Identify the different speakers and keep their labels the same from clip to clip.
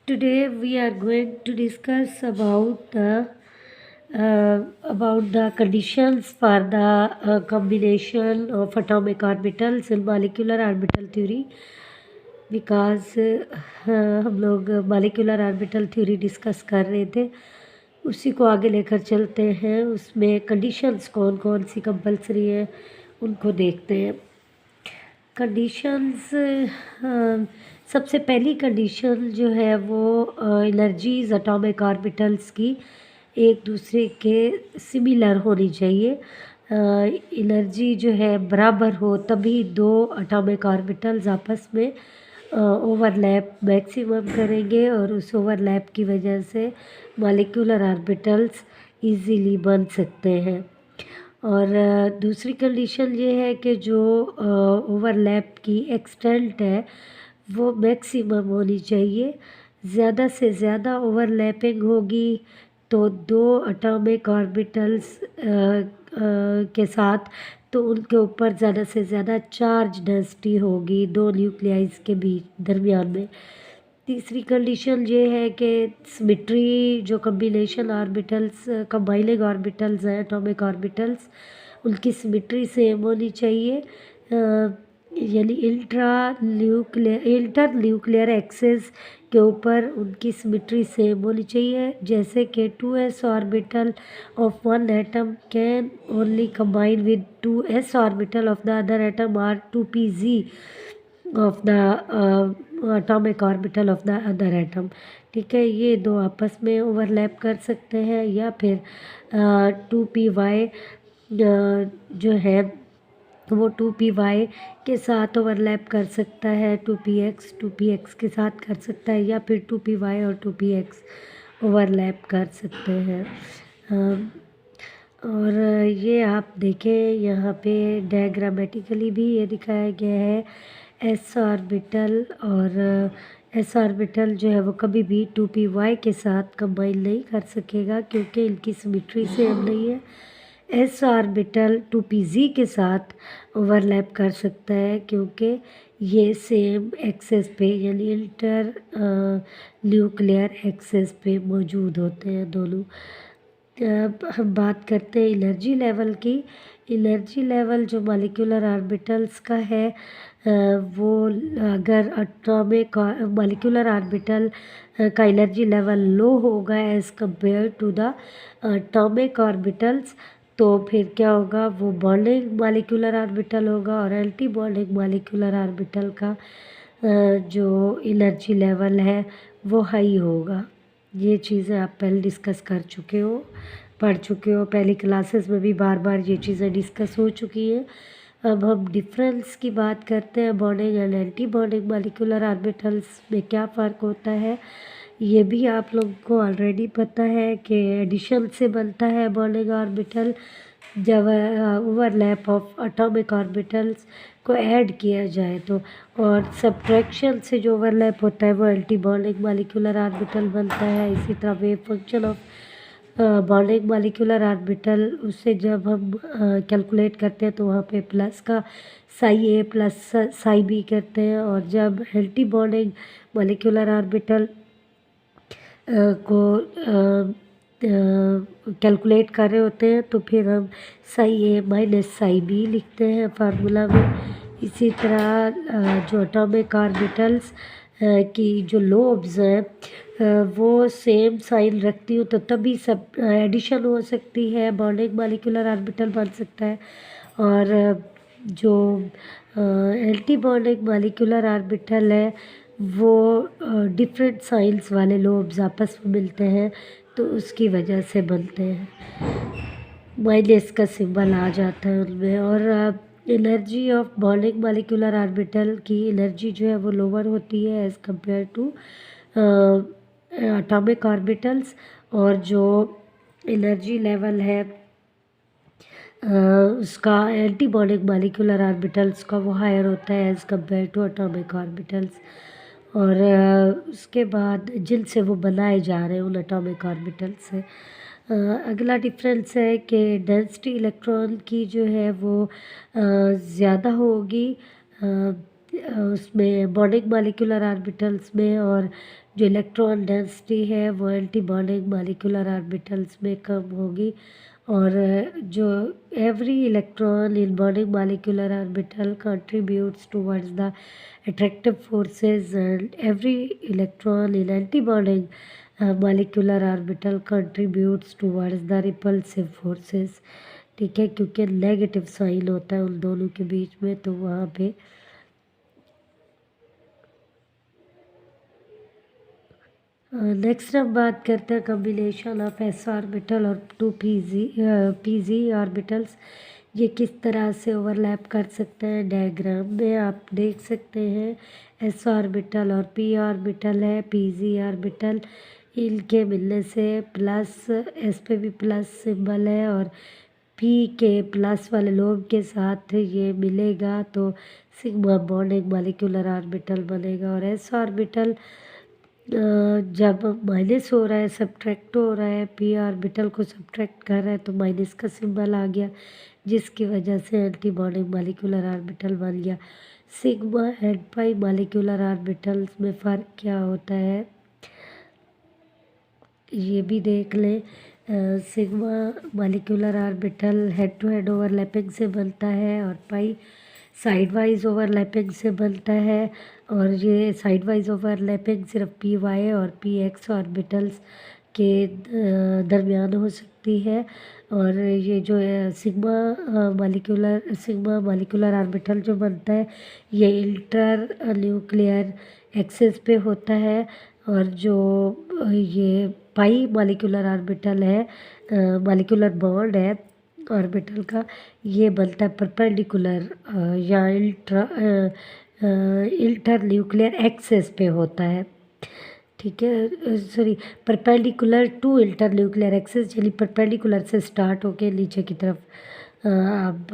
Speaker 1: Today we are going to discuss about the conditions for the combination of atomic orbitals in molecular orbital theory. Because हम लोग molecular orbital theory discuss कर रहे थे, उसी को आगे लेकर चलते हैं। उसमें कंडीशंस कौन कौन सी कंपलसरी है उनको देखते हैं। कंडीशंस, सबसे पहली कंडीशन जो है वो एनर्जीज एटॉमिक ऑर्बिटल्स की एक दूसरे के सिमिलर होनी चाहिए। एनर्जी जो है बराबर हो तभी दो एटॉमिक ऑर्बिटल्स आपस में ओवरलैप मैक्सिमम करेंगे और उस ओवरलैप की वजह से मॉलिक्यूलर ऑर्बिटल्स इजीली बन सकते हैं। और दूसरी कंडीशन ये है कि जो ओवरलैप की एक्सटेंट है वो मैक्सिमम होनी चाहिए। ज़्यादा से ज़्यादा ओवरलैपिंग होगी तो दो एटॉमिक ऑर्बिटल्स के साथ तो उनके ऊपर ज़्यादा से ज़्यादा चार्ज डेंसिटी होगी दो न्यूक्लियाइज के बीच दरमियान में। तीसरी कंडीशन ये है कि सिमेट्री, जो कम्बिनेशन ऑर्बिटल्स कंबाइनिंग ऑर्बिटल्स हैं एटॉमिक ऑर्बिटल्स, उनकी सिमेट्री सेम होनी चाहिए। यानी इंटर न्यूक्लियर एक्सेस के ऊपर उनकी सिमेट्री सेम होनी चाहिए। जैसे कि 2s orbital of one atom can only combine with 2s orbital of the other atom और 2pz of the atomic orbital of the other atom. ठीक है, ये दो आपस में ओवरलैप कर सकते हैं या फिर 2py जो है वो 2py के साथ ओवरलैप कर सकता है, 2px के साथ कर सकता है या फिर 2py और 2px ओवरलैप कर सकते हैं। और ये आप देखें यहाँ पे डायग्रामेटिकली भी ये दिखाया गया है। एस ऑर्बिटल और एस ऑर्बिटल जो है वो कभी भी 2py के साथ कंबाइन नहीं कर सकेगा क्योंकि इनकी सिमेट्री सेम नहीं है। एस ऑर्बिटल 2pz के साथ ओवरलैप कर सकता है क्योंकि ये सेम एक्सेस पे यानी इंटर न्यूक्लियर एक्सेस पे मौजूद होते हैं दोनों। अब हम बात करते हैं एनर्जी लेवल की। एनर्जी लेवल जो मॉलिक्यूलर ऑर्बिटल्स का है वो अगर एटॉमिक मॉलिक्यूलर ऑर्बिटल का एनर्जी लेवल लो होगा as compare to the atomic orbitals तो फिर क्या होगा, वो बॉन्डिंग मॉलिक्यूलर ऑर्बिटल होगा और एंटी बॉन्डिंग मॉलिक्यूलर ऑर्बिटल का जो एनर्जी लेवल है वो हाई होगा। ये चीज़ें आप पहले डिस्कस कर चुके हो, पढ़ चुके हो, पहली क्लासेस में भी बार बार ये चीज़ें डिस्कस हो चुकी हैं। अब हम डिफरेंस की बात करते हैं। Bonding and anti bonding molecular orbitals में क्या फ़र्क होता है ये भी आप लोगों को ऑलरेडी पता है कि एडिशन से बनता है बॉन्डिंग ऑर्बिटल जब ओवरलैप ऑफ एटॉमिक ऑर्बिटल्स को ऐड किया जाए तो, और सब्ट्रैक्शन से जो ओवरलैप होता है वो एंटी बॉन्डिंग मॉलिक्यूलर ऑर्बिटल बनता है। इसी तरह wave function of bonding molecular orbital उससे जब हम कैलकुलेट करते हैं तो वहाँ पे प्लस का साई ए प्लस साई बी करते हैं, और जब एंटी बॉन्डिंग मॉलिक्यूलर ऑर्बिटल को कैलकुलेट कर रहे होते हैं तो फिर हम साई ए माइनस साई बी लिखते हैं फार्मूला में। इसी तरह जो एटॉमिक ऑर्बिटल्स की जो लोब्स हैं वो सेम साइन रखती हूँ तो तभी सब एडिशन हो सकती है, बॉन्डिंग मॉलिक्यूलर ऑर्बिटल बन सकता है। और जो एंटी बॉन्डिंग मॉलिक्यूलर ऑर्बिटल है वो डिफरेंट साइंस वाले लोब्स आपस में मिलते हैं तो उसकी वजह से बनते हैं, माइनस का सिंबल आ जाता है उनमें। और energy of bonding molecular orbital की एनर्जी जो है वो लोअर होती है as compare to atomic orbitals, और जो एनर्जी लेवल है उसका एंटी बॉन्डिंग मॉलिक्यूलर ऑर्बिटल्स का वो हायर होता है as compare to atomic orbitals. और उसके बाद जिनसे वो बनाए जा रहे हैं उन एटॉमिक ऑर्बिटल से। अगला डिफरेंस है कि डेंसिटी इलेक्ट्रॉन की जो है वो ज़्यादा होगी उसमें बॉन्डिंग मॉलिक्यूलर ऑर्बिटल्स में, और जो इलेक्ट्रॉन डेंसिटी है वो एंटी बॉन्डिंग मॉलिक्यूलर ऑर्बिटल्स में कम होगी, और जो every electron in bonding molecular orbital contributes towards the attractive forces, and every electron in antibonding molecular orbital contributes towards the repulsive forces। ठीक है, क्योंकि नेगेटिव साइन होता है उन दोनों के बीच में, तो वहाँ पे नेक्स्ट हम बात करते हैं कम्बिनेशन ऑफ एस ऑर्बिटल और टू पी जी ऑर्बिटल्स। ये किस तरह से ओवरलैप कर सकते हैं। डायग्राम में आप देख सकते हैं एस ऑर्बिटल और पी ऑर्बिटल है, पी जी ऑर्बिटल, इनके मिलने से प्लस एस पे भी प्लस सिंबल है, और पी के प्लस वाले लोब के साथ ये मिलेगा तो सिग्मा बॉन्ड एक मॉलिक्यूलर ऑर्बिटल बनेगा। और एस ऑर्बिटल जब माइनस हो रहा है, सब्ट्रैक्ट हो रहा है, पी ऑर्बिटल को सब्ट्रैक्ट कर रहा है तो माइनस का सिंबल आ गया, जिसकी वजह से एंटी बॉन्डिंग मॉलिक्यूलर ऑर्बिटल बन गया। Sigma and pi molecular orbitals में फ़र्क क्या होता है ये भी देख लें। Sigma molecular orbital head to head overlapping से बनता है, और पाई साइड वाइज ओवरलैपिंग से बनता है। और ये साइड वाइज ओवरलैपिंग सिर्फ पी वाई और पी एक्स ऑर्बिटल्स के दरमियान हो सकती है। और ये जो सिग्मा मॉलिक्यूलर ऑर्बिटल जो बनता है ये इंटर न्यूक्लियर एक्सिस पे होता है, और जो ये पाई मॉलिक्यूलर ऑर्बिटल है, मॉलिक्यूलर बॉन्ड है ऑर्बिटल का, ये बनता है परपेंडिकुलर या इंटर न्यूक्लियर एक्सिस पे होता है। ठीक है, sorry, perpendicular to internuclear axis, यानी परपेंडिकुलर से स्टार्ट होके नीचे की तरफ आप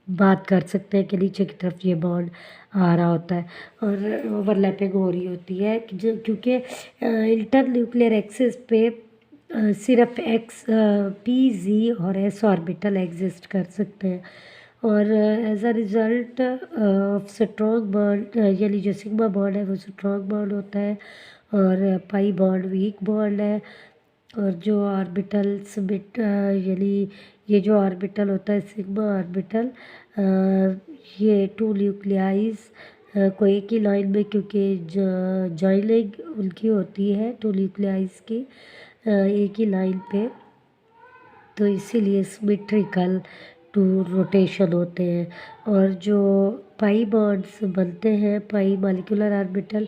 Speaker 1: बात कर सकते हैं कि नीचे की तरफ ये बॉन्ड आ रहा होता है और ओवरलैपिंग हो रही होती है, क्योंकि इंटर न्यूक्लियर एक्सिस पे सिर्फ एक्स पी जी और एस ऑर्बिटल एग्जिस्ट कर सकते हैं। और as a result of strong bond, यानी जो सिग्मा बॉन्ड है वो स्ट्रॉन्ग बॉन्ड होता है, और पाई बॉन्ड वीक बॉन्ड है। और जो ऑर्बिटल्स यानी ये जो ऑर्बिटल होता है सिग्मा ऑर्बिटल, ये टू न्यूक्लियाइज को एक ही लाइन में, क्योंकि जॉइनिंग उनकी होती है टू न्यूक्लियाइज की एक ही लाइन पे, तो इसीलिए सिमेट्रिकल टू रोटेशन होते हैं। और जो पाई बॉन्ड्स बनते हैं, पाई मॉलिक्यूलर ऑर्बिटल,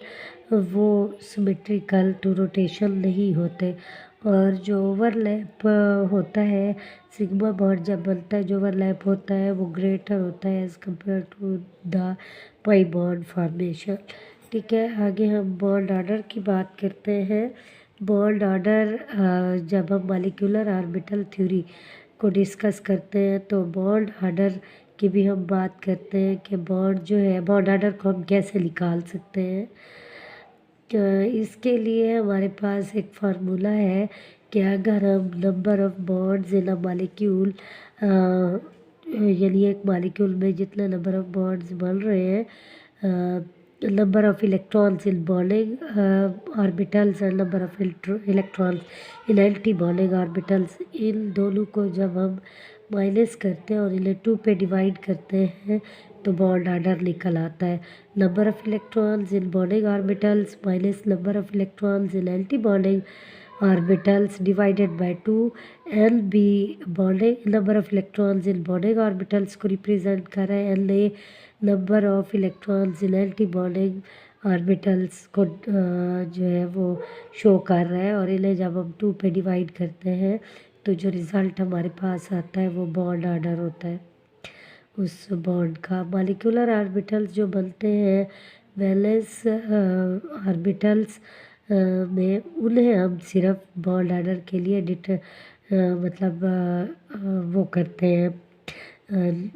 Speaker 1: वो सिमेट्रिकल टू रोटेशन नहीं होते। और जो ओवरलैप होता है, सिग्मा बॉन्ड जब बनता है जो ओवरलैप होता है वो ग्रेटर होता है as compare to the pi bond formation. ठीक है, आगे हम बॉन्ड ऑर्डर की बात करते हैं। बॉन्ड ऑर्डर जब हम मॉलिक्यूलर ऑर्बिटल थ्योरी को डिस्कस करते हैं तो बॉन्ड ऑर्डर की भी हम बात करते हैं कि बॉन्ड जो है, बॉन्ड ऑर्डर को हम कैसे निकाल सकते हैं। इसके लिए हमारे पास एक फार्मूला है कि अगर हम number of bonds in a molecule, यानी एक मॉलिक्यूल में जितने नंबर ऑफ़ बॉन्ड्स बन रहे हैं, number of electrons in bonding orbitals and number of electrons in anti bonding orbitals, इन दोनों को जब हम माइनस करते हैं और इन्हें 2 पे डिवाइड करते हैं तो बॉन्ड ऑर्डर निकल आता है। Number of electrons in bonding orbitals minus number of electrons in anti bonding orbitals divided by 2, N B bonding number of electrons in bonding orbitals को रिप्रेजेंट कर रहा है, N A number of electrons in anti bonding orbitals को जो है वो show कर रहा है। और इन्हें जब हम 2 पे डिवाइड करते हैं तो जो रिज़ल्ट हमारे पास आता है वो बॉन्ड ऑर्डर होता है उस बॉन्ड का। मॉलिक्यूलर ऑर्बिटल्स जो बनते हैं वैलेंस ऑर्बिटल्स में, उन्हें हम सिर्फ बॉन्ड ऑर्डर के लिए वो करते हैं,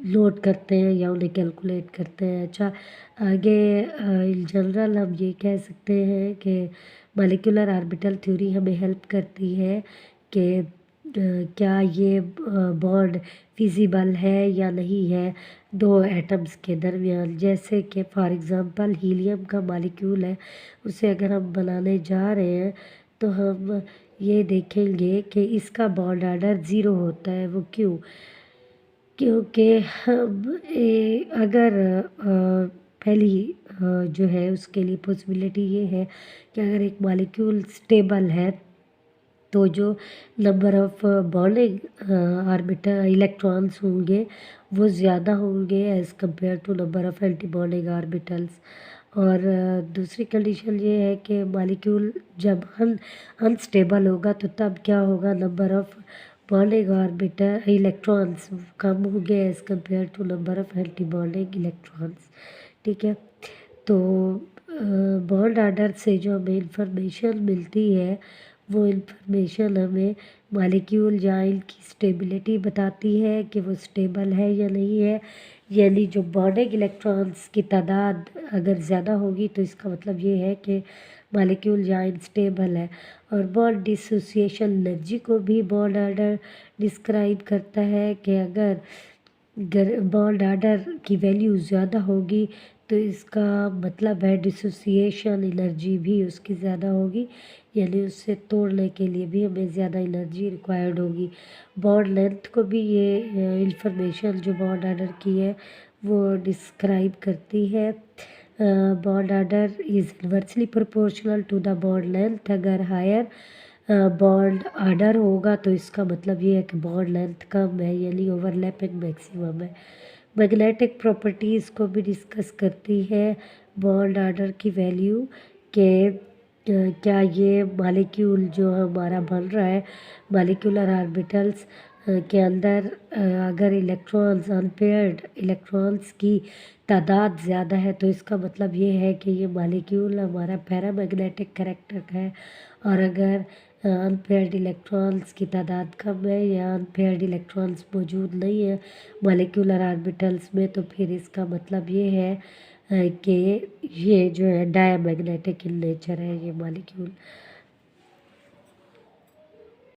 Speaker 1: नोट करते हैं या उन्हें कैलकुलेट करते हैं। अच्छा, आगे इन जनरल हम ये कह सकते हैं कि मॉलिक्यूलर ऑर्बिटल थ्योरी हमें हेल्प करती है कि क्या ये बॉन्ड फिजिबल है या नहीं है। दो एटम्स के दरमियान। जैसे कि फॉर एग्ज़ाम्पल हीलियम का मॉलिक्यूल है, उसे अगर हम बनाने जा रहे हैं तो हम ये देखेंगे कि इसका बॉन्ड ऑर्डर ज़ीरो होता है। वो क्यों? क्योंकि हम अगर पहली जो है उसके लिए पॉसिबिलिटी ये है कि अगर एक मॉलिक्यूल स्टेबल है तो जो number of bonding orbital electrons होंगे वो ज़्यादा होंगे as compare to number of anti bonding orbitals. और दूसरी कंडीशन ये है कि मॉलिक्यूल जब अनस्टेबल होगा तो तब क्या होगा, number of bonding orbital electrons कम होंगे as compare to number of anti bonding electrons. ठीक है। तो बॉन्ड ऑर्डर से जो हमें इंफॉर्मेशन मिलती है वो इंफॉर्मेशन हमें मॉलिक्यूल या इनकी स्टेबिलिटी बताती है कि वो स्टेबल है या नहीं है। यानी जो बॉन्डिंग इलेक्ट्रॉन्स की तादाद अगर ज़्यादा होगी तो इसका मतलब ये है कि मॉलिक्यूल या अनस्टेबल है। और बॉन्ड डिसोसिएशन एनर्जी को भी बॉन्ड ऑर्डर डिस्क्राइब करता है कि अगर बॉन्ड ऑर्डर की वैल्यू ज़्यादा होगी तो इसका मतलब है डिसोसिएशन एनर्जी भी उसकी ज़्यादा होगी, यानी उससे तोड़ने के लिए भी हमें ज़्यादा एनर्जी रिक्वायर्ड होगी। बॉन्ड लेंथ को भी ये इंफॉर्मेशन जो बॉन्ड ऑर्डर की है वो डिस्क्राइब करती है। Bond order is inversely proportional to the bond length. अगर हायर बॉन्ड ऑर्डर होगा तो इसका मतलब ये है कि बॉन्ड लेंथ कम है, यानी ओवरलैपिंग मैक्सिमम है। मैग्नेटिक प्रॉपर्टीज़ को भी डिस्कस करती है बॉन्ड ऑर्डर की वैल्यू के क्या ये मॉलिक्यूल जो हमारा बन रहा है मॉलिक्यूलर ऑर्बिटल्स के अंदर अगर इलेक्ट्रॉन्स अनपेयर्ड इलेक्ट्रॉन्स की तादाद ज़्यादा है तो इसका मतलब ये है कि ये मॉलिक्यूल हमारा पैरामैग्नेटिक कैरेक्टर का है। और अगर अनपेयर्ड इलेक्ट्रॉन्स की तादाद कम है या अनपेयर्ड इलेक्ट्रॉन्स मौजूद नहीं है मॉलिक्यूलर ऑर्बिटल्स में तो फिर इसका मतलब ये है कि ये जो है डायमैग्नेटिक इन नेचर है ये मॉलिक्यूल।